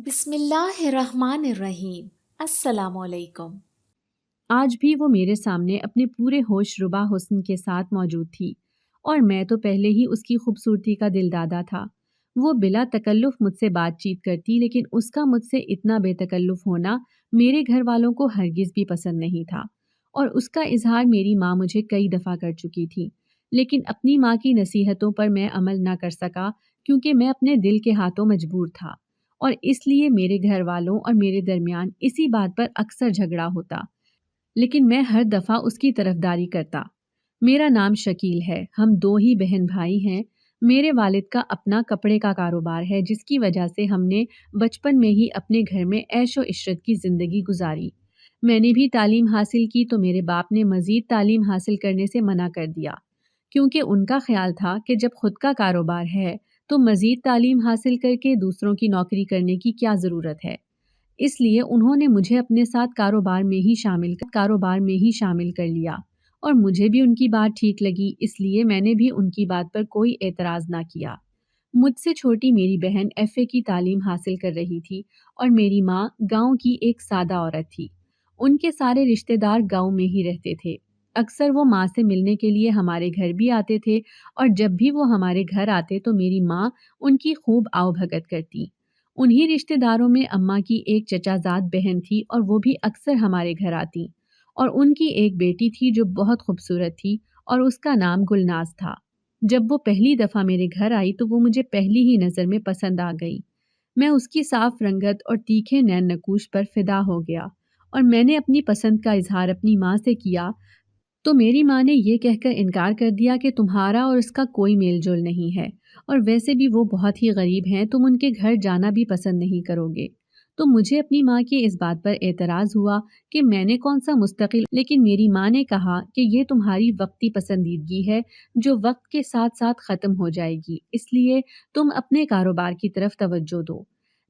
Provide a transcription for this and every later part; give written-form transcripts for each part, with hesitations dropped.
بسم اللہ الرحمن الرحیم۔ السلام علیکم۔ آج بھی وہ میرے سامنے اپنے پورے ہوش ربا حسن کے ساتھ موجود تھی اور میں تو پہلے ہی اس کی خوبصورتی کا دل دادا تھا۔ وہ بلا تکلف مجھ سے بات چیت کرتی، لیکن اس کا مجھ سے اتنا بے تکلف ہونا میرے گھر والوں کو ہرگز بھی پسند نہیں تھا، اور اس کا اظہار میری ماں مجھے کئی دفعہ کر چکی تھی، لیکن اپنی ماں کی نصیحتوں پر میں عمل نہ کر سکا کیونکہ میں اپنے دل کے ہاتھوں مجبور تھا، اور اس لیے میرے گھر والوں اور میرے درمیان اسی بات پر اکثر جھگڑا ہوتا، لیکن میں ہر دفعہ اس کی طرفداری کرتا۔ میرا نام شکیل ہے، ہم دو ہی بہن بھائی ہیں۔ میرے والد کا اپنا کپڑے کا کاروبار ہے، جس کی وجہ سے ہم نے بچپن میں ہی اپنے گھر میں عیش و عشرت کی زندگی گزاری۔ میں نے بھی تعلیم حاصل کی تو میرے باپ نے مزید تعلیم حاصل کرنے سے منع کر دیا، کیونکہ ان کا خیال تھا کہ جب خود کا کاروبار ہے تو مزید تعلیم حاصل کر کے دوسروں کی نوکری کرنے کی کیا ضرورت ہے۔ اس لیے انہوں نے مجھے اپنے ساتھ کاروبار میں ہی شامل کر لیا، اور مجھے بھی ان کی بات ٹھیک لگی، اس لیے میں نے بھی ان کی بات پر کوئی اعتراض نہ کیا۔ مجھ سے چھوٹی میری بہن FA کی تعلیم حاصل کر رہی تھی، اور میری ماں گاؤں کی ایک سادہ عورت تھی۔ ان کے سارے رشتہ دار گاؤں میں ہی رہتے تھے۔ اکثر وہ ماں سے ملنے کے لیے ہمارے گھر بھی آتے تھے، اور جب بھی وہ ہمارے گھر آتے تو میری ماں ان کی خوب آؤ بھگت کرتی۔ انہی رشتہ داروں میں اماں کی ایک چچا زاد بہن تھی، اور وہ بھی اکثر ہمارے گھر آتی، اور ان کی ایک بیٹی تھی جو بہت خوبصورت تھی، اور اس کا نام گلناز تھا۔ جب وہ پہلی دفعہ میرے گھر آئی تو وہ مجھے پہلی ہی نظر میں پسند آ گئی۔ میں اس کی صاف رنگت اور تیکھے نین نکوش پر فدا ہو گیا، اور میں نے اپنی پسند کا اظہار اپنی ماں سے کیا تو میری ماں نے یہ کہہ کر انکار کر دیا کہ تمہارا اور اس کا کوئی میل جول نہیں ہے، اور ویسے بھی وہ بہت ہی غریب ہیں، تم ان کے گھر جانا بھی پسند نہیں کرو گے۔ تو مجھے اپنی ماں کی اس بات پر اعتراض ہوا کہ میں نے کون سا مستقل، لیکن میری ماں نے کہا کہ یہ تمہاری وقتی پسندیدگی ہے جو وقت کے ساتھ ساتھ ختم ہو جائے گی، اس لیے تم اپنے کاروبار کی طرف توجہ دو۔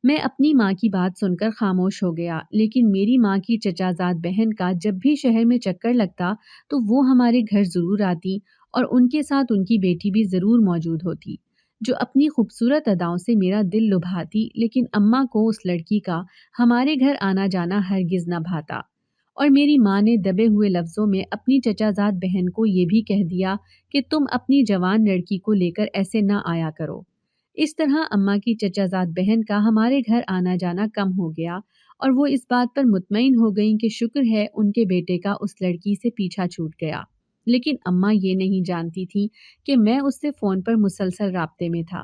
میں اپنی ماں کی بات سن کر خاموش ہو گیا، لیکن میری ماں کی چچا زاد بہن کا جب بھی شہر میں چکر لگتا تو وہ ہمارے گھر ضرور آتی، اور ان کے ساتھ ان کی بیٹی بھی ضرور موجود ہوتی، جو اپنی خوبصورت اداؤں سے میرا دل لبھاتی، لیکن اماں کو اس لڑکی کا ہمارے گھر آنا جانا ہرگز نہ بھاتا، اور میری ماں نے دبے ہوئے لفظوں میں اپنی چچا زاد بہن کو یہ بھی کہہ دیا کہ تم اپنی جوان لڑکی کو لے کر ایسے نہ آیا کرو۔ اس طرح اماں کی چچا زاد بہن کا ہمارے گھر آنا جانا کم ہو گیا، اور وہ اس بات پر مطمئن ہو گئیں کہ شکر ہے ان کے بیٹے کا اس لڑکی سے پیچھا چھوٹ گیا، لیکن اماں یہ نہیں جانتی تھی کہ میں اس سے فون پر مسلسل رابطے میں تھا۔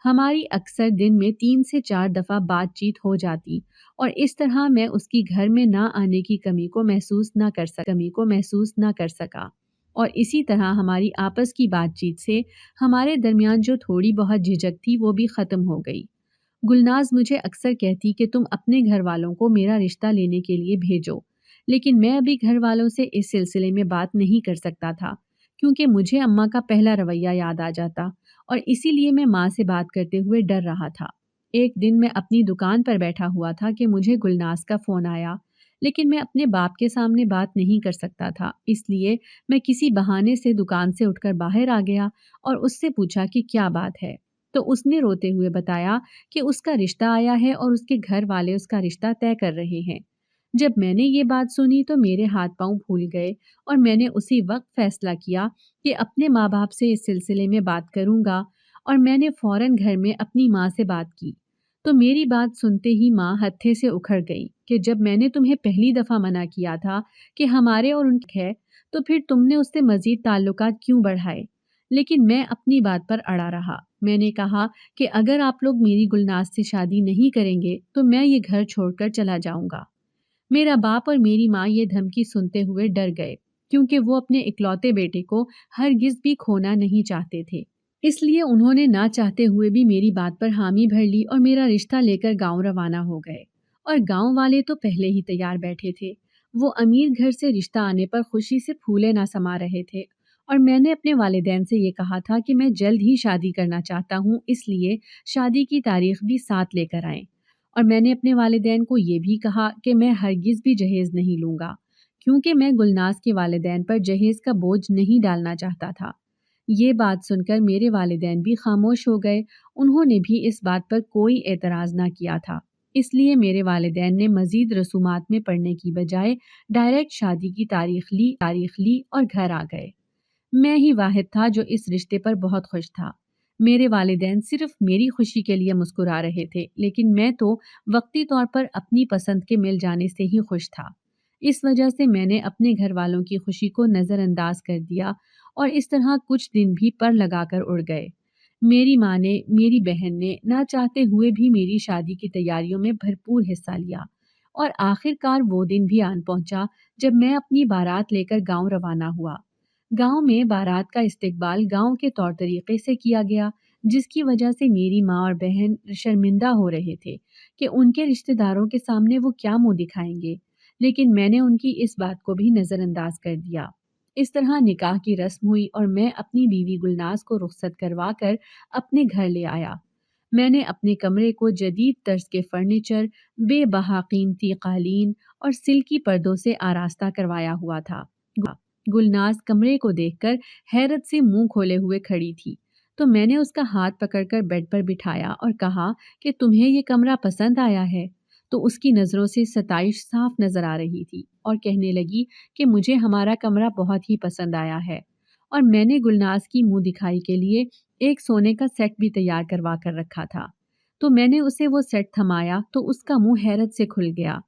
ہماری اکثر دن میں 3 سے 4 دفعہ بات چیت ہو جاتی، اور اس طرح میں اس کی گھر میں نہ آنے کی کمی کو محسوس نہ کر سکا، اور اسی طرح ہماری آپس کی بات چیت سے ہمارے درمیان جو تھوڑی بہت جھجک تھی وہ بھی ختم ہو گئی۔ گلناز مجھے اکثر کہتی کہ تم اپنے گھر والوں کو میرا رشتہ لینے کے لیے بھیجو، لیکن میں ابھی گھر والوں سے اس سلسلے میں بات نہیں کر سکتا تھا، کیونکہ مجھے اماں کا پہلا رویہ یاد آ جاتا، اور اسی لیے میں ماں سے بات کرتے ہوئے ڈر رہا تھا۔ ایک دن میں اپنی دکان پر بیٹھا ہوا تھا کہ مجھے گلناز کا فون آیا، لیکن میں اپنے باپ کے سامنے بات نہیں کر سکتا تھا، اس لیے میں کسی بہانے سے دکان سے اٹھ کر باہر آ گیا اور اس سے پوچھا کہ کیا بات ہے، تو اس نے روتے ہوئے بتایا کہ اس کا رشتہ آیا ہے اور اس کے گھر والے اس کا رشتہ طے کر رہے ہیں۔ جب میں نے یہ بات سنی تو میرے ہاتھ پاؤں پھول گئے، اور میں نے اسی وقت فیصلہ کیا کہ اپنے ماں باپ سے اس سلسلے میں بات کروں گا، اور میں نے فوراً گھر میں اپنی ماں سے بات کی۔ تو میری بات سنتے ہی ماں ہتھے سے اکھڑ گئی کہ جب میں نے تمہیں پہلی دفعہ منع کیا تھا کہ ہمارے اور ان کے ہے، تو پھر تم نے اس سے مزید تعلقات کیوں بڑھائے؟ لیکن میں اپنی بات پر اڑا رہا۔ میں نے کہا کہ اگر آپ لوگ میری گلناز سے شادی نہیں کریں گے تو میں یہ گھر چھوڑ کر چلا جاؤں گا۔ میرا باپ اور میری ماں یہ دھمکی سنتے ہوئے ڈر گئے، کیونکہ وہ اپنے اکلوتے بیٹے کو ہرگز بھی کھونا نہیں چاہتے تھے۔ اس لیے انہوں نے نہ چاہتے ہوئے بھی میری بات پر حامی بھر لی اور میرا رشتہ لے کر گاؤں روانہ ہو گئے، اور گاؤں والے تو پہلے ہی تیار بیٹھے تھے۔ وہ امیر گھر سے رشتہ آنے پر خوشی سے پھولے نہ سما رہے تھے، اور میں نے اپنے والدین سے یہ کہا تھا کہ میں جلد ہی شادی کرنا چاہتا ہوں، اس لیے شادی کی تاریخ بھی ساتھ لے کر آئیں، اور میں نے اپنے والدین کو یہ بھی کہا کہ میں ہرگز بھی جہیز نہیں لوں گا، کیونکہ میں گلناز کے والدین پر جہیز کا بوجھ نہیں ڈالنا چاہتا تھا۔ یہ بات سن کر میرے والدین بھی خاموش ہو گئے، انہوں نے بھی اس بات پر کوئی اعتراض نہ کیا تھا۔ اس لیے میرے والدین نے مزید رسومات میں پڑنے کی بجائے ڈائریکٹ شادی کی تاریخ لی اور گھر آ گئے۔ میں ہی واحد تھا جو اس رشتے پر بہت خوش تھا۔ میرے والدین صرف میری خوشی کے لیے مسکرا رہے تھے، لیکن میں تو وقتی طور پر اپنی پسند کے مل جانے سے ہی خوش تھا۔ اس وجہ سے میں نے اپنے گھر والوں کی خوشی کو نظر انداز کر دیا اور اس طرح کچھ دن بھی پر لگا کر اڑ گئے۔ میری ماں نے، میری بہن نے نہ چاہتے ہوئے بھی میری شادی کی تیاریوں میں بھرپور حصہ لیا اور آخر کار وہ دن بھی آن پہنچا جب میں اپنی بارات لے کر گاؤں روانہ ہوا۔ گاؤں میں بارات کا استقبال گاؤں کے طور طریقے سے کیا گیا، جس کی وجہ سے میری ماں اور بہن شرمندہ ہو رہے تھے کہ ان کے رشتہ داروں کے سامنے وہ کیا منہ دکھائیں گے، لیکن میں نے ان کی اس بات کو بھی نظر انداز کر دیا۔ اس طرح نکاح کی رسم ہوئی اور میں اپنی بیوی گلناز کو رخصت کروا کر اپنے گھر لے آیا۔ میں نے اپنے کمرے کو جدید طرز کے فرنیچر، بے بہا قیمتی قالین اور سلکی پردوں سے آراستہ کروایا ہوا تھا۔ گلناز کمرے کو دیکھ کر حیرت سے منہ کھولے ہوئے کھڑی تھی، تو میں نے اس کا ہاتھ پکڑ کر بیڈ پر بٹھایا اور کہا کہ تمہیں یہ کمرہ پسند آیا ہے؟ تو اس کی نظروں سے ستائش صاف نظر آ رہی تھی اور کہنے لگی کہ مجھے ہمارا کمرہ بہت ہی پسند آیا ہے، اور میں نے گلناز کی منہ دکھائی کے لیے ایک سونے کا سیٹ بھی تیار کروا کر رکھا تھا۔ تو میں نے اسے وہ سیٹ تھمایا تو اس کا منہ حیرت سے کھل گیا۔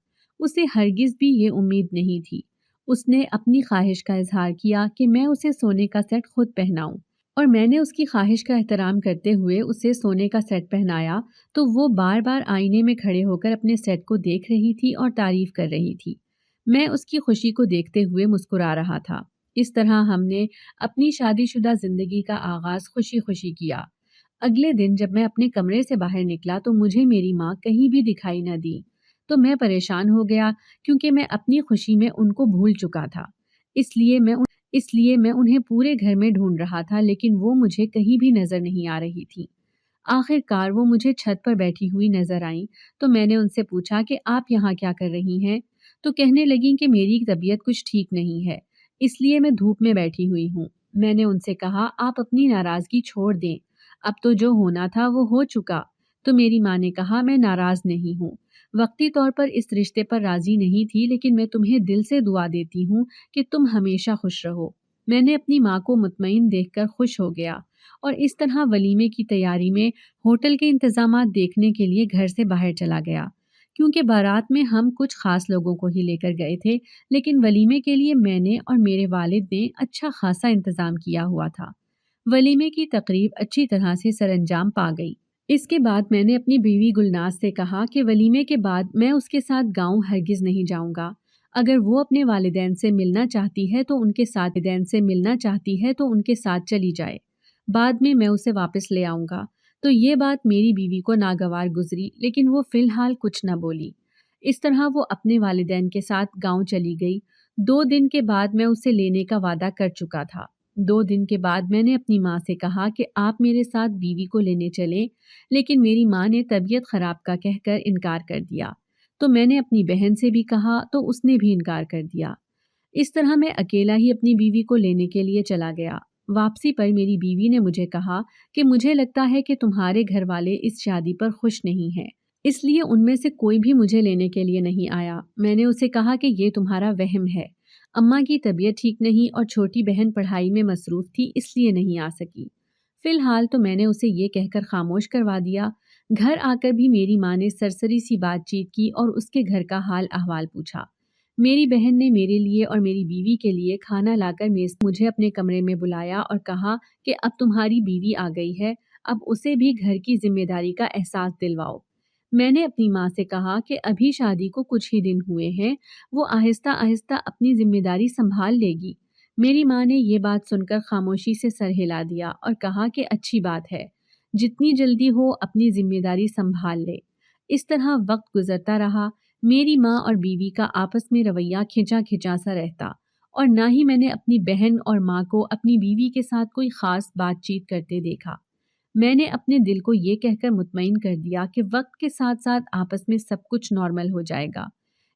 اسے ہرگز بھی یہ امید نہیں تھی۔ اس نے اپنی خواہش کا اظہار کیا کہ میں اسے سونے کا سیٹ خود پہناؤں، اور میں نے اس کی خواہش کا احترام کرتے ہوئے اسے سونے کا سیٹ پہنایا تو وہ بار بار آئینے میں کھڑے ہو کر اپنے سیٹ کو دیکھ رہی تھی اور تعریف کر رہی تھی۔ میں اس کی خوشی کو دیکھتے ہوئے مسکرا رہا تھا۔ اس طرح ہم نے اپنی شادی شدہ زندگی کا آغاز خوشی خوشی کیا۔ اگلے دن جب میں اپنے کمرے سے باہر نکلا تو مجھے میری ماں کہیں بھی دکھائی نہ دی، تو میں پریشان ہو گیا کیونکہ میں اپنی خوشی میں ان کو بھول چکا تھا۔ اس لیے میں انہیں پورے گھر میں ڈھونڈ رہا تھا، لیکن وہ مجھے کہیں بھی نظر نہیں آ رہی تھی۔ آخر کار وہ مجھے چھت پر بیٹھی ہوئی نظر آئیں تو میں نے ان سے پوچھا کہ آپ یہاں کیا کر رہی ہیں؟ تو کہنے لگیں کہ میری طبیعت کچھ ٹھیک نہیں ہے، اس لیے میں دھوپ میں بیٹھی ہوئی ہوں۔ میں نے ان سے کہا آپ اپنی ناراضگی چھوڑ دیں، اب تو جو ہونا تھا وہ ہو چکا۔ تو میری ماں نے کہا میں ناراض نہیں ہوں، وقتی طور پر اس رشتے پر راضی نہیں تھی، لیکن میں تمہیں دل سے دعا دیتی ہوں کہ تم ہمیشہ خوش رہو۔ میں نے اپنی ماں کو مطمئن دیکھ کر خوش ہو گیا اور اس طرح ولیمے کی تیاری میں ہوٹل کے انتظامات دیکھنے کے لیے گھر سے باہر چلا گیا۔ کیونکہ بارات میں ہم کچھ خاص لوگوں کو ہی لے کر گئے تھے، لیکن ولیمے کے لیے میں نے اور میرے والد نے اچھا خاصا انتظام کیا ہوا تھا۔ ولیمے کی تقریب اچھی طرح سے سر انجام پا گئی۔ اس کے بعد میں نے اپنی بیوی گلناز سے کہا کہ ولیمے کے بعد میں اس کے ساتھ گاؤں ہرگز نہیں جاؤں گا۔ اگر وہ اپنے والدین سے ملنا چاہتی ہے تو ان کے ساتھ چلی جائے، بعد میں اسے واپس لے آؤں گا۔ تو یہ بات میری بیوی کو ناگوار گزری، لیکن وہ فی الحال کچھ نہ بولی۔ اس طرح وہ اپنے والدین کے ساتھ گاؤں چلی گئی۔ 2 دن کے بعد میں اسے لینے کا وعدہ کر چکا تھا۔ 2 دن کے بعد میں نے اپنی ماں سے کہا کہ آپ میرے ساتھ بیوی کو لینے چلیں، لیکن میری ماں نے طبیعت خراب کا کہہ کر انکار کر دیا۔ تو میں نے اپنی بہن سے بھی کہا تو اس نے بھی انکار کر دیا۔ اس طرح میں اکیلا ہی اپنی بیوی کو لینے کے لیے چلا گیا۔ واپسی پر میری بیوی نے مجھے کہا کہ مجھے لگتا ہے کہ تمہارے گھر والے اس شادی پر خوش نہیں ہیں، اس لیے ان میں سے کوئی بھی مجھے لینے کے لیے نہیں آیا۔ میں نے اسے کہا کہ یہ تمہارا وہم ہے، اماں کی طبیعت ٹھیک نہیں اور چھوٹی بہن پڑھائی میں مصروف تھی، اس لیے نہیں آ سکی۔ فی الحال تو میں نے اسے یہ کہہ کر خاموش کروا دیا۔ گھر آ کر بھی میری ماں نے سرسری سی بات چیت کی اور اس کے گھر کا حال احوال پوچھا۔ میری بہن نے میرے لیے اور میری بیوی کے لیے کھانا لا کر مجھے اپنے کمرے میں بلایا اور کہا کہ اب تمہاری بیوی آ گئی ہے، اب اسے بھی گھر کی ذمہ داری کا احساس دلواؤ۔ میں نے اپنی ماں سے کہا کہ ابھی شادی کو کچھ ہی دن ہوئے ہیں، وہ آہستہ آہستہ اپنی ذمہ داری سنبھال لے گی۔ میری ماں نے یہ بات سن کر خاموشی سے سر ہلا دیا اور کہا کہ اچھی بات ہے، جتنی جلدی ہو اپنی ذمہ داری سنبھال لے۔ اس طرح وقت گزرتا رہا۔ میری ماں اور بیوی کا آپس میں رویہ کھنچا سا رہتا، اور نہ ہی میں نے اپنی بہن اور ماں کو اپنی بیوی کے ساتھ کوئی خاص بات چیت کرتے دیکھا۔ میں نے اپنے دل کو یہ کہہ کر مطمئن کر دیا کہ وقت کے ساتھ ساتھ آپس میں سب کچھ نارمل ہو جائے گا،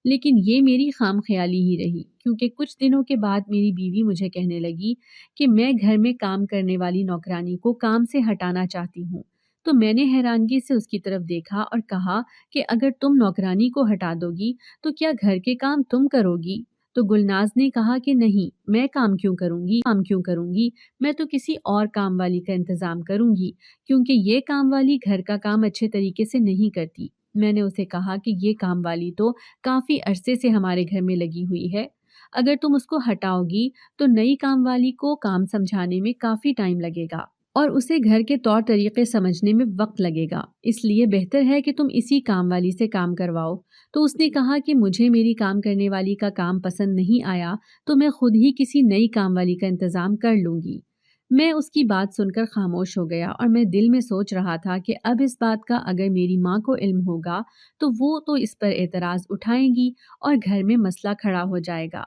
لیکن یہ میری خام خیالی ہی رہی، کیونکہ کچھ دنوں کے بعد میری بیوی مجھے کہنے لگی کہ میں گھر میں کام کرنے والی نوکرانی کو کام سے ہٹانا چاہتی ہوں، تو میں نے حیرانگی سے اس کی طرف دیکھا اور کہا کہ اگر تم نوکرانی کو ہٹا دو گی تو کیا گھر کے کام تم کرو گی؟ تو گلناز نے کہا کہ نہیں، میں کام کیوں کروں گی، میں تو کسی اور کام والی کا انتظام کروں گی، کیونکہ یہ کام والی گھر کا کام اچھے طریقے سے نہیں کرتی۔ میں نے اسے کہا کہ یہ کام والی تو کافی عرصے سے ہمارے گھر میں لگی ہوئی ہے، اگر تم اس کو ہٹاؤ گی تو نئی کام والی کو کام سمجھانے میں کافی ٹائم لگے گا اور اسے گھر کے طور طریقے سمجھنے میں وقت لگے گا، اس لیے بہتر ہے کہ تم اسی کام والی سے کام کرواؤ۔ تو اس نے کہا کہ مجھے میری کام کرنے والی کا کام پسند نہیں آیا تو میں خود ہی کسی نئی کام والی کا انتظام کر لوں گی۔ میں اس کی بات سن کر خاموش ہو گیا اور میں دل میں سوچ رہا تھا کہ اب اس بات کا اگر میری ماں کو علم ہوگا تو وہ تو اس پر اعتراض اٹھائیں گی اور گھر میں مسئلہ کھڑا ہو جائے گا،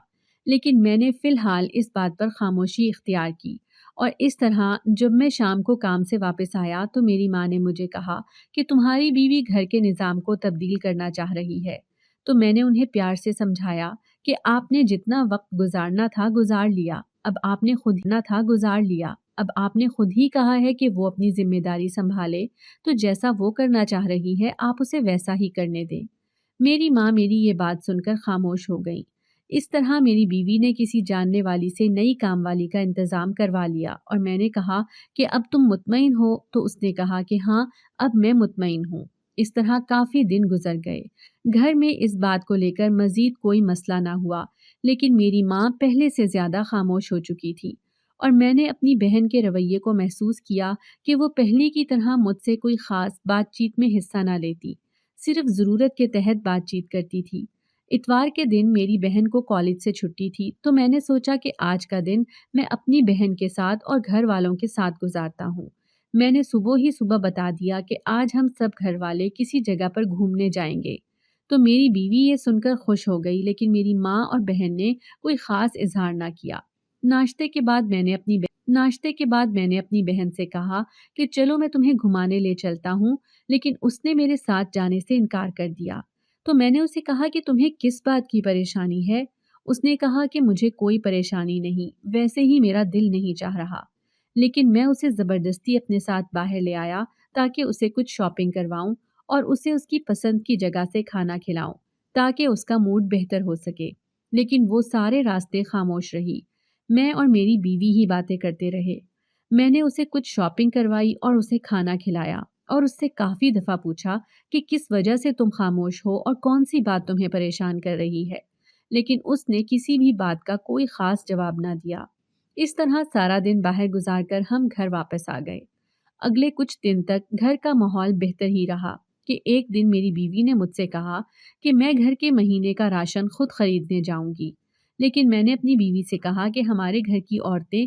لیکن میں نے فی الحال اس بات پر خاموشی اختیار کی۔ اور اس طرح جب میں شام کو کام سے واپس آیا تو میری ماں نے مجھے کہا کہ تمہاری بیوی گھر کے نظام کو تبدیل کرنا چاہ رہی ہے۔ تو میں نے انہیں پیار سے سمجھایا کہ آپ نے جتنا وقت گزارنا تھا گزار لیا، اب آپ نے خود ہی کہا ہے کہ وہ اپنی ذمہ داری سنبھالے، تو جیسا وہ کرنا چاہ رہی ہے آپ اسے ویسا ہی کرنے دیں۔ میری ماں میری یہ بات سن کر خاموش ہو گئی۔ اس طرح میری بیوی نے کسی جاننے والی سے نئی کام والی کا انتظام کروا لیا اور میں نے کہا کہ اب تم مطمئن ہو؟ تو اس نے کہا کہ ہاں، اب میں مطمئن ہوں۔ اس طرح کافی دن گزر گئے۔ گھر میں اس بات کو لے کر مزید کوئی مسئلہ نہ ہوا، لیکن میری ماں پہلے سے زیادہ خاموش ہو چکی تھی اور میں نے اپنی بہن کے رویے کو محسوس کیا کہ وہ پہلے کی طرح مجھ سے کوئی خاص بات چیت میں حصہ نہ لیتی، صرف ضرورت کے تحت بات چیت کرتی تھی۔ اتوار کے دن میری بہن کو کالج سے چھٹی تھی تو میں نے سوچا کہ آج کا دن میں اپنی بہن کے ساتھ اور گھر والوں کے ساتھ گزارتا ہوں۔ میں نے صبح بتا دیا کہ آج ہم سب گھر والے کسی جگہ پر گھومنے جائیں گے۔ تو میری بیوی یہ سن کر خوش ہو گئی، لیکن میری ماں اور بہن نے کوئی خاص اظہار نہ کیا۔ ناشتے کے بعد میں نے اپنی بہن سے کہا کہ چلو میں تمہیں گھمانے لے چلتا ہوں، لیکن اس نے میرے ساتھ جانے سے انکار کر دیا۔ تو میں نے اسے کہا کہ تمہیں کس بات کی پریشانی ہے؟ اس نے کہا کہ مجھے کوئی پریشانی نہیں، ویسے ہی میرا دل نہیں چاہ رہا، لیکن میں اسے زبردستی اپنے ساتھ باہر لے آیا تاکہ اسے کچھ شاپنگ کرواؤں اور اسے اس کی پسند کی جگہ سے کھانا کھلاؤں تاکہ اس کا موڈ بہتر ہو سکے، لیکن وہ سارے راستے خاموش رہی۔ میں اور میری بیوی ہی باتیں کرتے رہے۔ میں نے اسے کچھ شاپنگ کروائی اور اسے کھانا کھلایا اور اس سے کافی دفعہ پوچھا کہ کس وجہ سے تم خاموش ہو اور کون سی بات تمہیں پریشان کر رہی ہے، لیکن اس نے کسی بھی بات کا کوئی خاص جواب نہ دیا۔ اس طرح سارا دن باہر گزار کر ہم گھر واپس آ گئے۔ اگلے کچھ دن تک گھر کا ماحول بہتر ہی رہا کہ ایک دن میری بیوی نے مجھ سے کہا کہ میں گھر کے مہینے کا راشن خود خریدنے جاؤں گی، لیکن میں نے اپنی بیوی سے کہا کہ ہمارے گھر کی عورتیں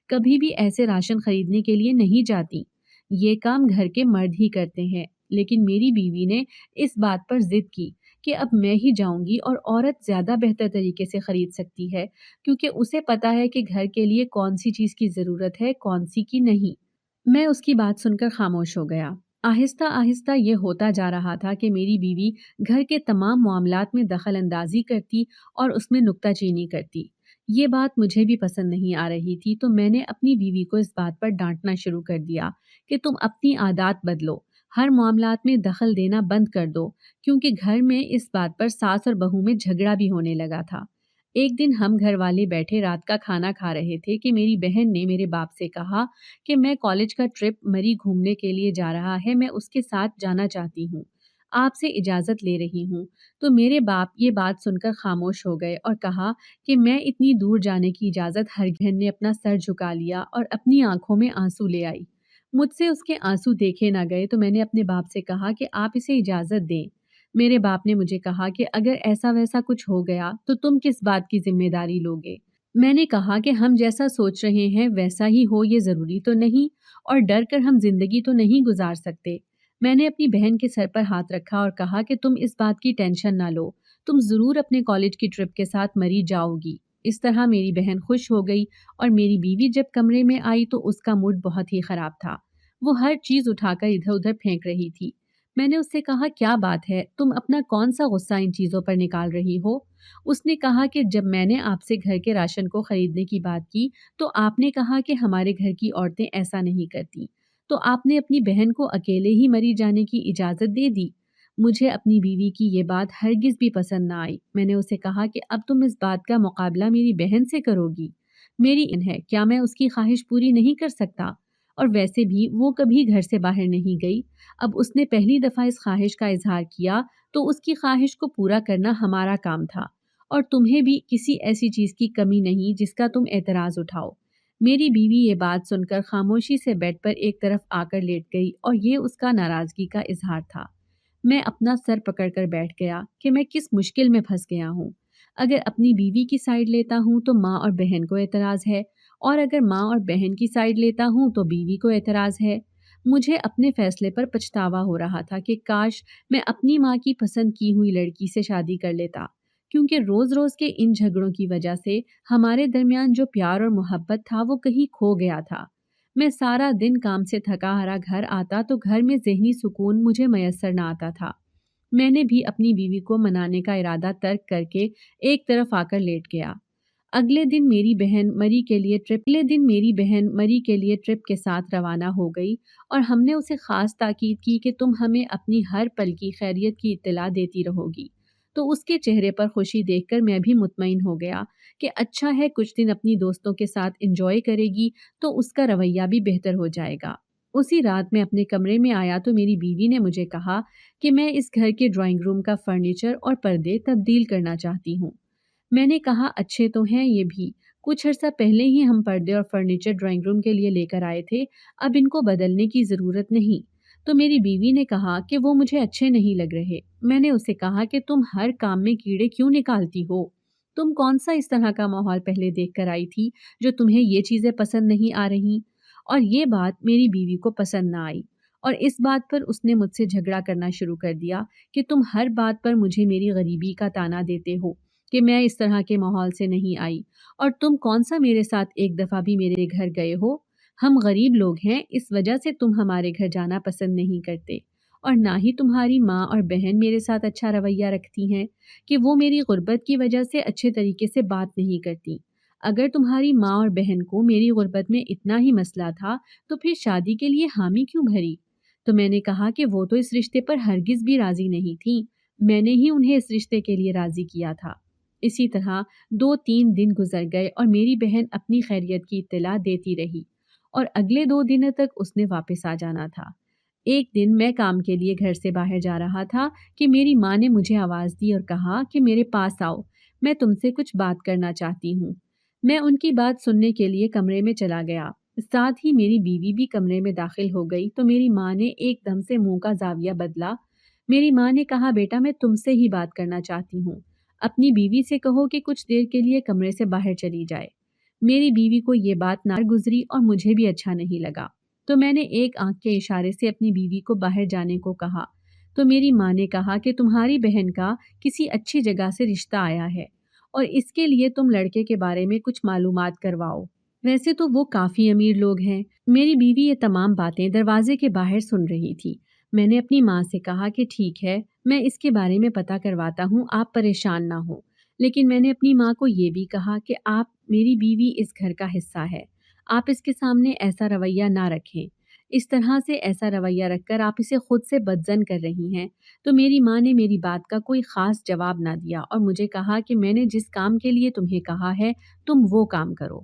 کبھی بھی ایسے راشن خریدنے کے لیے نہیں جاتی، یہ کام گھر کے مرد ہی کرتے ہیں۔ لیکن میری بیوی نے اس بات پر ضد کی کہ اب میں ہی جاؤں گی اور عورت زیادہ بہتر طریقے سے خرید سکتی ہے، کیونکہ اسے پتا ہے کہ گھر کے لیے کون سی چیز کی ضرورت ہے، کون سی کی نہیں۔ میں اس کی بات سن کر خاموش ہو گیا۔ آہستہ آہستہ یہ ہوتا جا رہا تھا کہ میری بیوی گھر کے تمام معاملات میں دخل اندازی کرتی اور اس میں نکتہ چینی کرتی۔ یہ بات مجھے بھی پسند نہیں آ رہی تھی، تو میں نے اپنی بیوی کو اس بات پر ڈانٹنا شروع کر دیا کہ تم اپنی عادات بدلو، ہر معاملات میں دخل دینا بند کر دو، کیونکہ گھر میں اس بات پر ساس اور بہو میں جھگڑا بھی ہونے لگا تھا۔ ایک دن ہم گھر والے بیٹھے رات کا کھانا کھا رہے تھے کہ میری بہن نے میرے باپ سے کہا کہ میں کالج کا ٹرپ مری گھومنے کے لیے جا رہا ہے، میں اس کے ساتھ جانا چاہتی ہوں، آپ سے اجازت لے رہی ہوں۔ تو میرے باپ یہ بات سن کر خاموش ہو گئے اور کہا کہ میں اتنی دور جانے کی اجازت ہر بہن نے اپنا سر جھکا لیا اور اپنی آنکھوں میں آنسو لے آئی۔ مجھ سے اس کے آنسو دیکھے نہ گئے تو میں نے اپنے باپ سے کہا کہ آپ اسے اجازت دیں۔ میرے باپ نے مجھے کہا کہ اگر ایسا ویسا کچھ ہو گیا تو تم کس بات کی ذمہ داری لوگے؟ میں نے کہا کہ ہم جیسا سوچ رہے ہیں ویسا ہی ہو یہ ضروری تو نہیں، اور ڈر کر ہم زندگی تو نہیں گزار سکتے۔ میں نے اپنی بہن کے سر پر ہاتھ رکھا اور کہا کہ تم اس بات کی ٹینشن نہ لو، تم ضرور اپنے کالج کی ٹرپ کے ساتھ مری جاؤ گی۔ اس طرح میری بہن خوش ہو گئی اور میری بیوی جب کمرے میں آئی تو اس کا موڈ بہت ہی خراب تھا، وہ ہر چیز اٹھا کر ادھر ادھر پھینک رہی تھی۔ میں نے اس سے کہا کیا بات ہے، تم اپنا کون سا غصہ ان چیزوں پر نکال رہی ہو؟ اس نے کہا کہ جب میں نے آپ سے گھر کے راشن کو خریدنے کی بات کی تو آپ نے کہا کہ ہمارے گھر کی عورتیں ایسا نہیں کرتی، تو آپ نے اپنی بہن کو اکیلے ہی مری جانے کی اجازت دے دی۔ مجھے اپنی بیوی کی یہ بات ہرگز بھی پسند نہ آئی۔ میں نے اسے کہا کہ اب تم اس بات کا مقابلہ میری بہن سے کرو گی؟ میری بہن ہے، کیا میں اس کی خواہش پوری نہیں کر سکتا؟ اور ویسے بھی وہ کبھی گھر سے باہر نہیں گئی۔ اب اس نے پہلی دفعہ اس خواہش کا اظہار کیا تو اس کی خواہش کو پورا کرنا ہمارا کام تھا، اور تمہیں بھی کسی ایسی چیز کی کمی نہیں جس کا تم اعتراض اٹھاؤ۔ میری بیوی یہ بات سن کر خاموشی سے بیڈ پر ایک طرف آ کر لیٹ گئی، اور یہ اس کا ناراضگی کا اظہار تھا۔ میں اپنا سر پکڑ کر بیٹھ گیا کہ میں کس مشکل میں پھنس گیا ہوں۔ اگر اپنی بیوی کی سائیڈ لیتا ہوں تو ماں اور بہن کو اعتراض ہے، اور اگر ماں اور بہن کی سائیڈ لیتا ہوں تو بیوی کو اعتراض ہے۔ مجھے اپنے فیصلے پر پچھتاوا ہو رہا تھا کہ کاش میں اپنی ماں کی پسند کی ہوئی لڑکی سے شادی کر لیتا، کیونکہ روز روز کے ان جھگڑوں کی وجہ سے ہمارے درمیان جو پیار اور محبت تھا وہ کہیں کھو گیا تھا۔ میں سارا دن کام سے تھکا ہارا گھر آتا تو گھر میں ذہنی سکون مجھے میسر نہ آتا تھا۔ میں نے بھی اپنی بیوی کو منانے کا ارادہ ترک کر کے ایک طرف آ کر لیٹ گیا۔ اگلے دن میری بہن مری کے لیے ٹرپ کے ساتھ روانہ ہو گئی، اور ہم نے اسے خاص تاکید کی کہ تم ہمیں اپنی ہر پل کی خیریت کی اطلاع دیتی رہو گی۔ تو اس کے چہرے پر خوشی دیکھ کر میں بھی مطمئن ہو گیا کہ اچھا ہے، کچھ دن اپنی دوستوں کے ساتھ انجوائے کرے گی تو اس کا رویہ بھی بہتر ہو جائے گا۔ اسی رات میں اپنے کمرے میں آیا تو میری بیوی نے مجھے کہا کہ میں اس گھر کے ڈرائنگ روم کا فرنیچر اور پردے تبدیل کرنا چاہتی ہوں۔ میں نے کہا اچھے تو ہیں یہ بھی، کچھ عرصہ پہلے ہی ہم پردے اور فرنیچر ڈرائنگ روم کے لیے لے کر آئے تھے، اب ان کو بدلنے کی ضرورت نہیں۔ تو میری بیوی نے کہا کہ وہ مجھے اچھے نہیں لگ رہے۔ میں نے اسے کہا کہ تم ہر کام میں کیڑے کیوں نکالتی ہو؟ تم کون سا اس طرح کا ماحول پہلے دیکھ کر آئی تھی جو تمہیں یہ چیزیں پسند نہیں آ رہی؟ اور یہ بات میری بیوی کو پسند نہ آئی، اور اس بات پر اس نے مجھ سے جھگڑا کرنا شروع کر دیا کہ تم ہر بات پر مجھے میری غریبی کا طعنہ دیتے ہو کہ میں اس طرح کے ماحول سے نہیں آئی، اور تم کون سا میرے ساتھ ایک دفعہ بھی میرے گھر گئے ہو؟ ہم غریب لوگ ہیں، اس وجہ سے تم ہمارے گھر جانا پسند نہیں کرتے، اور نہ ہی تمہاری ماں اور بہن میرے ساتھ اچھا رویہ رکھتی ہیں کہ وہ میری غربت کی وجہ سے اچھے طریقے سے بات نہیں کرتی۔ اگر تمہاری ماں اور بہن کو میری غربت میں اتنا ہی مسئلہ تھا تو پھر شادی کے لیے حامی کیوں بھری؟ تو میں نے کہا کہ وہ تو اس رشتے پر ہرگز بھی راضی نہیں تھیں، میں نے ہی انہیں اس رشتے کے لیے راضی کیا تھا۔ اسی طرح 2-3 دن گزر گئے اور میری بہن اپنی خیریت کی اطلاع دیتی رہی، اور اگلے 2 دنوں تک اس نے واپس آ جانا تھا۔ ایک دن میں کام کے لیے گھر سے باہر جا رہا تھا کہ میری ماں نے مجھے آواز دی اور کہا کہ میرے پاس آؤ، میں تم سے کچھ بات کرنا چاہتی ہوں۔ میں ان کی بات سننے کے لیے کمرے میں چلا گیا، ساتھ ہی میری بیوی بھی کمرے میں داخل ہو گئی تو میری ماں نے ایک دم سے منہ کا زاویہ بدلا۔ میری ماں نے کہا بیٹا میں تم سے ہی بات کرنا چاہتی ہوں، اپنی بیوی سے کہو کہ کچھ دیر کے لیے کمرے سے باہر چلی جائے۔ میری بیوی کو یہ بات نہ گزری اور مجھے بھی اچھا نہیں لگا، تو میں نے ایک آنکھ کے اشارے سے اپنی بیوی کو باہر جانے کو کہا۔ تو میری ماں نے کہا کہ تمہاری بہن کا کسی اچھی جگہ سے رشتہ آیا ہے، اور اس کے لیے تم لڑکے کے بارے میں کچھ معلومات کرواؤ، ویسے تو وہ کافی امیر لوگ ہیں۔ میری بیوی یہ تمام باتیں دروازے کے باہر سن رہی تھی۔ میں نے اپنی ماں سے کہا کہ ٹھیک ہے، میں اس کے بارے میں پتہ کرواتا ہوں، آپ پریشان نہ ہو۔ لیکن میں نے اپنی ماں کو یہ بھی کہا کہ آپ میری بیوی اس گھر کا حصہ ہے، آپ اس کے سامنے ایسا رویہ نہ رکھیں، اس طرح سے ایسا رویہ رکھ کر آپ اسے خود سے بدظن کر رہی ہیں۔ تو میری ماں نے میری بات کا کوئی خاص جواب نہ دیا اور مجھے کہا کہ میں نے جس کام کے لیے تمہیں کہا ہے تم وہ کام کرو۔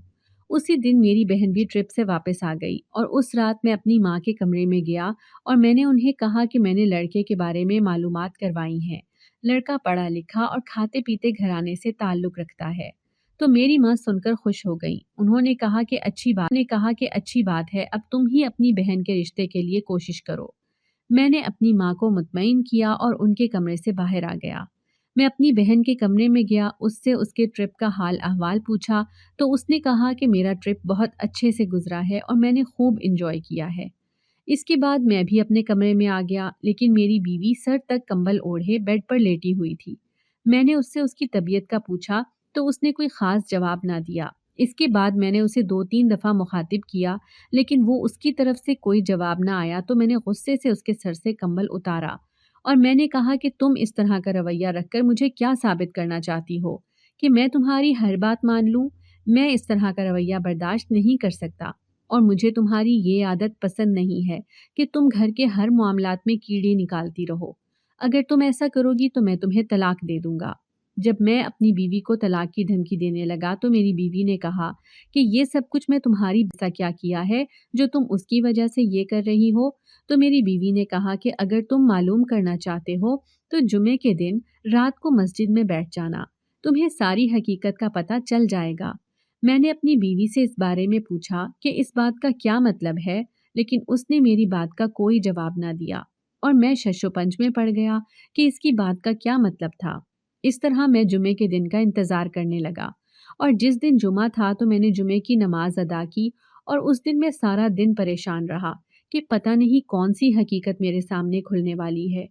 اسی دن میری بہن بھی ٹرپ سے واپس آ گئی، اور اس رات میں اپنی ماں کے کمرے میں گیا اور میں نے انہیں کہا کہ میں نے لڑکے کے بارے میں معلومات کروائی ہیں، لڑکا پڑھا لکھا اور کھاتے پیتے گھرانے سے تعلق رکھتا ہے۔ تو میری ماں سن کر خوش ہو گئی، انہوں نے کہا کہ اچھی بات ہے، اب تم ہی اپنی بہن کے رشتے کے لیے کوشش کرو۔ میں نے اپنی ماں کو مطمئن کیا اور ان کے کمرے سے باہر آ گیا۔ میں اپنی بہن کے کمرے میں گیا، اس سے اس کے ٹرپ کا حال احوال پوچھا تو اس نے کہا کہ میرا ٹرپ بہت اچھے سے گزرا ہے اور میں نے خوب انجوائے کیا ہے۔ اس کے بعد میں بھی اپنے کمرے میں آ گیا، لیکن میری بیوی سر تک کمبل اوڑھے بیڈ پر لیٹی ہوئی تھی۔ میں نے اس سے اس کی طبیعت کا پوچھا تو اس نے کوئی خاص جواب نہ دیا۔ اس کے بعد میں نے اسے 2-3 دفعہ مخاطب کیا، لیکن وہ اس کی طرف سے کوئی جواب نہ آیا تو میں نے غصے سے اس کے سر سے کمبل اتارا اور میں نے کہا کہ تم اس طرح کا رویہ رکھ کر مجھے کیا ثابت کرنا چاہتی ہو کہ میں تمہاری ہر بات مان لوں؟ میں اس طرح کا رویہ برداشت نہیں کر سکتا۔ اور مجھے تمہاری یہ عادت پسند نہیں ہے کہ تم گھر کے ہر معاملات میں کیڑے نکالتی رہو۔ اگر تم ایسا کرو گی تو میں تمہیں طلاق دے دوں گا۔ جب میں اپنی بیوی کو طلاق کی دھمکی دینے لگا تو میری بیوی نے کہا کہ یہ سب کچھ میں تمہاری ایسا کیا کیا ہے جو تم اس کی وجہ سے یہ کر رہی ہو؟ تو میری بیوی نے کہا کہ اگر تم معلوم کرنا چاہتے ہو تو جمعے کے دن رات کو مسجد میں بیٹھ جانا، تمہیں ساری حقیقت کا پتہ چل جائے گا۔ میں نے اپنی بیوی سے اس بارے میں پوچھا کہ اس بات کا کیا مطلب ہے، لیکن اس نے میری بات کا کوئی جواب نہ دیا اور میں شش و پنج میں پڑ گیا کہ اس کی بات کا کیا مطلب تھا۔ اس طرح میں جمعے کے دن کا انتظار کرنے لگا، اور جس دن جمعہ تھا تو میں نے جمعے کی نماز ادا کی، اور اس دن میں سارا دن پریشان رہا کہ پتہ نہیں کون سی حقیقت میرے سامنے کھلنے والی ہے۔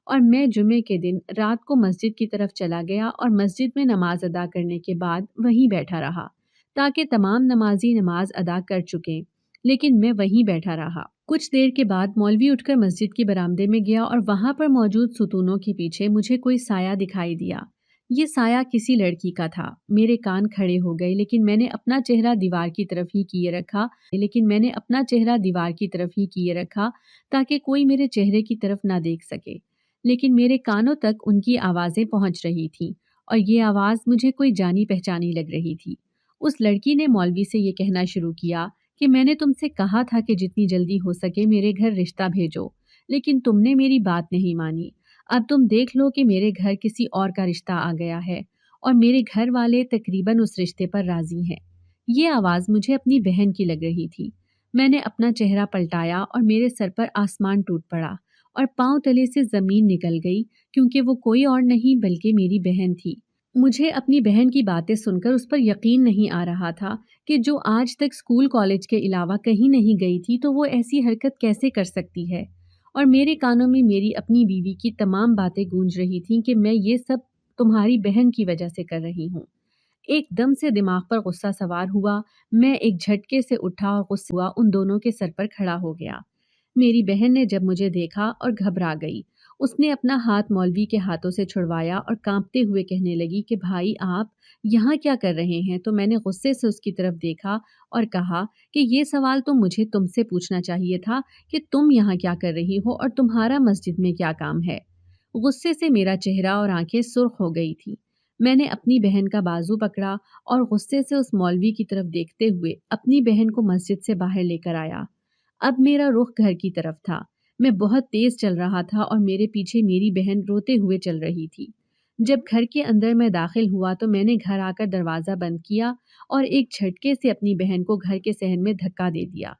اور میں جمعے کے دن رات کو مسجد کی طرف چلا گیا اور مسجد میں نماز ادا کرنے کے بعد وہیں بیٹھا رہا تاکہ تمام نمازی نماز ادا کر چکیں، لیکن میں وہیں بیٹھا رہا۔ کچھ دیر کے بعد مولوی اٹھ کر مسجد کے برآمدے میں گیا اور وہاں پر موجود ستونوں کے پیچھے مجھے کوئی سایہ دکھائی دیا۔ یہ سایہ کسی لڑکی کا تھا۔ میرے کان کھڑے ہو گئے، لیکن میں نے اپنا چہرہ دیوار کی طرف ہی کیے رکھا تاکہ کوئی میرے چہرے کی طرف نہ دیکھ سکے، لیکن میرے کانوں تک ان کی آوازیں پہنچ رہی تھیں اور یہ آواز مجھے کوئی جانی پہچانی لگ رہی تھی۔ اس لڑکی نے مولوی سے یہ کہنا شروع کیا کہ میں نے تم سے کہا تھا کہ جتنی جلدی ہو سکے میرے گھر رشتہ بھیجو، لیکن تم نے میری بات نہیں مانی۔ اب تم دیکھ لو کہ میرے گھر کسی اور کا رشتہ آ گیا ہے اور میرے گھر والے تقریباً اس رشتے پر راضی ہیں۔ یہ آواز مجھے اپنی بہن کی لگ رہی تھی۔ میں نے اپنا چہرہ پلٹایا اور میرے سر پر آسمان ٹوٹ پڑا اور پاؤں تلے سے زمین نکل گئی، کیونکہ وہ کوئی اور نہیں بلکہ میری بہن تھی۔ مجھے اپنی بہن کی باتیں سن کر اس پر یقین نہیں آ رہا تھا کہ جو آج تک اسکول کالج کے علاوہ کہیں نہیں گئی تھی تو وہ ایسی حرکت کیسے کر سکتی ہے، اور میرے کانوں میں میری اپنی بیوی کی تمام باتیں گونج رہی تھیں کہ میں یہ سب تمہاری بہن کی وجہ سے کر رہی ہوں۔ ایک دم سے دماغ پر غصہ سوار ہوا، میں ایک جھٹکے سے اٹھا اور غصہ ہوا ان دونوں کے سر پر کھڑا ہو گیا۔ میری بہن نے جب مجھے دیکھا اور گھبرا گئی، اس نے اپنا ہاتھ مولوی کے ہاتھوں سے چھڑوایا اور کانپتے ہوئے کہنے لگی کہ بھائی آپ یہاں کیا کر رہے ہیں؟ تو میں نے غصے سے اس کی طرف دیکھا اور کہا کہ یہ سوال تو مجھے تم سے پوچھنا چاہیے تھا کہ تم یہاں کیا کر رہی ہو اور تمہارا مسجد میں کیا کام ہے۔ غصے سے میرا چہرہ اور آنکھیں سرخ ہو گئی تھی۔ میں نے اپنی بہن کا بازو پکڑا اور غصے سے اس مولوی کی طرف دیکھتے ہوئے اپنی بہن کو مسجد سے باہر لے کر آیا۔ اب میرا رخ گھر کی طرف تھا۔ میں بہت تیز چل رہا تھا اور میرے پیچھے میری بہن روتے ہوئے چل رہی تھی۔ جب گھر کے اندر میں داخل ہوا تو میں نے گھر آ کر دروازہ بند کیا اور ایک جھٹکے سے اپنی بہن کو گھر کے صحن میں دھکا دے دیا۔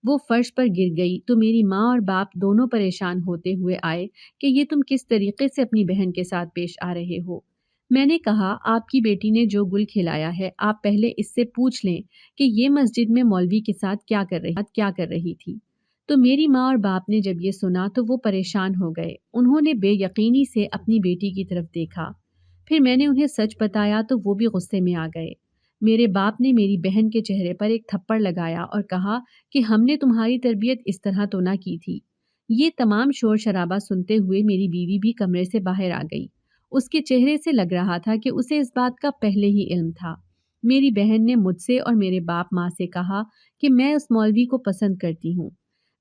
وہ فرش پر گر گئی تو میری ماں اور باپ دونوں پریشان ہوتے ہوئے آئے کہ یہ تم کس طریقے سے اپنی بہن کے ساتھ پیش آ رہے ہو۔ میں نے کہا آپ کی بیٹی نے جو گل کھلایا ہے آپ پہلے اس سے پوچھ لیں کہ یہ مسجد میں مولوی کے ساتھ کیا کر رہی تھی۔ تو میری ماں اور باپ نے جب یہ سنا تو وہ پریشان ہو گئے۔ انہوں نے بے یقینی سے اپنی بیٹی کی طرف دیکھا۔ پھر میں نے انہیں سچ بتایا تو وہ بھی غصے میں آ گئے۔ میرے باپ نے میری بہن کے چہرے پر ایک تھپڑ لگایا اور کہا کہ ہم نے تمہاری تربیت اس طرح تو نہ کی تھی۔ یہ تمام شور شرابہ سنتے ہوئے میری بیوی بھی کمرے سے باہر آ گئی۔ اس کے چہرے سے لگ رہا تھا کہ اسے اس بات کا پہلے ہی علم تھا۔ میری بہن نے مجھ سے اور میرے باپ ماں سے کہا کہ میں اس مولوی کو پسند کرتی ہوں۔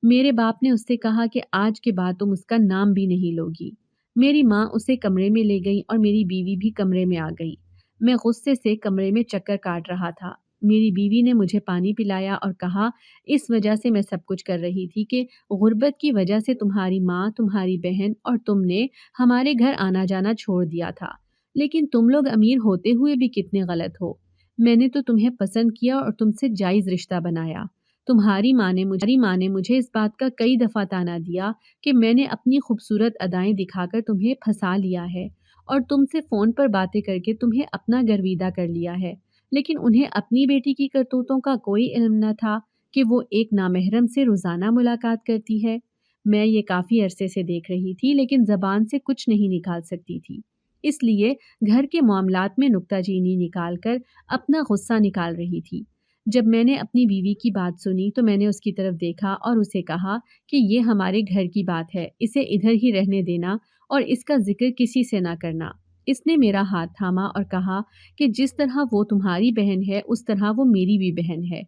میرے باپ نے اس سے کہا کہ آج کے بعد تم اس کا نام بھی نہیں لوگی۔ میری ماں اسے کمرے میں لے گئی اور میری بیوی بھی کمرے میں آ گئی۔ میں غصے سے کمرے میں چکر کاٹ رہا تھا۔ میری بیوی نے مجھے پانی پلایا اور کہا اس وجہ سے میں سب کچھ کر رہی تھی کہ غربت کی وجہ سے تمہاری ماں، تمہاری بہن اور تم نے ہمارے گھر آنا جانا چھوڑ دیا تھا، لیکن تم لوگ امیر ہوتے ہوئے بھی کتنے غلط ہو۔ میں نے تو تمہیں پسند کیا اور تم سے جائز رشتہ بنایا۔ تمہاری ماں نے مجھے اس بات کا کئی دفعہ طعنہ دیا کہ میں نے اپنی خوبصورت ادائیں دکھا کر تمہیں پھنسا لیا ہے اور تم سے فون پر باتیں کر کے تمہیں اپنا گرویدہ کر لیا ہے، لیکن انہیں اپنی بیٹی کی کرتوتوں کا کوئی علم نہ تھا کہ وہ ایک نامحرم سے روزانہ ملاقات کرتی ہے۔ میں یہ کافی عرصے سے دیکھ رہی تھی لیکن زبان سے کچھ نہیں نکال سکتی تھی، اس لیے گھر کے معاملات میں نکتہ چینی نکال کر اپنا غصہ نکال رہی تھی۔ جب میں نے اپنی بیوی کی بات سنی تو میں نے اس کی طرف دیکھا اور اسے کہا کہ یہ ہمارے گھر کی بات ہے، اسے ادھر ہی رہنے دینا اور اس کا ذکر کسی سے نہ کرنا۔ اس نے میرا ہاتھ تھاما اور کہا کہ جس طرح وہ تمہاری بہن ہے اس طرح وہ میری بھی بہن ہے۔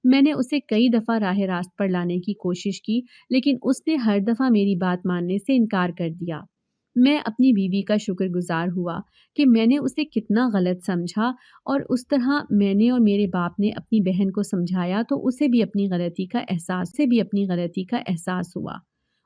میں نے اسے کئی دفعہ راہ راست پر لانے کی کوشش کی، لیکن اس نے ہر دفعہ میری بات ماننے سے انکار کر دیا۔ میں اپنی بیوی کا شکر گزار ہوا کہ میں نے اسے کتنا غلط سمجھا، اور اس طرح میں نے اور میرے باپ نے اپنی بہن کو سمجھایا تو اسے بھی اپنی غلطی کا احساس ہوا۔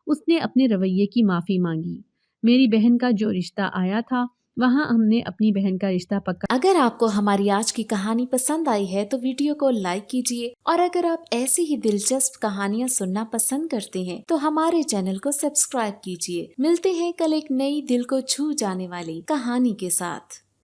اس نے اپنے رویے کی معافی مانگی۔ میری بہن کا جو رشتہ آیا تھا وہاں ہم نے اپنی بہن کا رشتہ پکا۔ اگر آپ کو ہماری آج کی کہانی پسند آئی ہے تو ویڈیو کو لائک کیجیے، اور اگر آپ ایسی ہی دلچسپ کہانیاں سننا پسند کرتے ہیں تو ہمارے چینل کو سبسکرائب کیجیے۔ ملتے ہیں کل ایک نئی دل کو چھو جانے والی کہانی کے ساتھ۔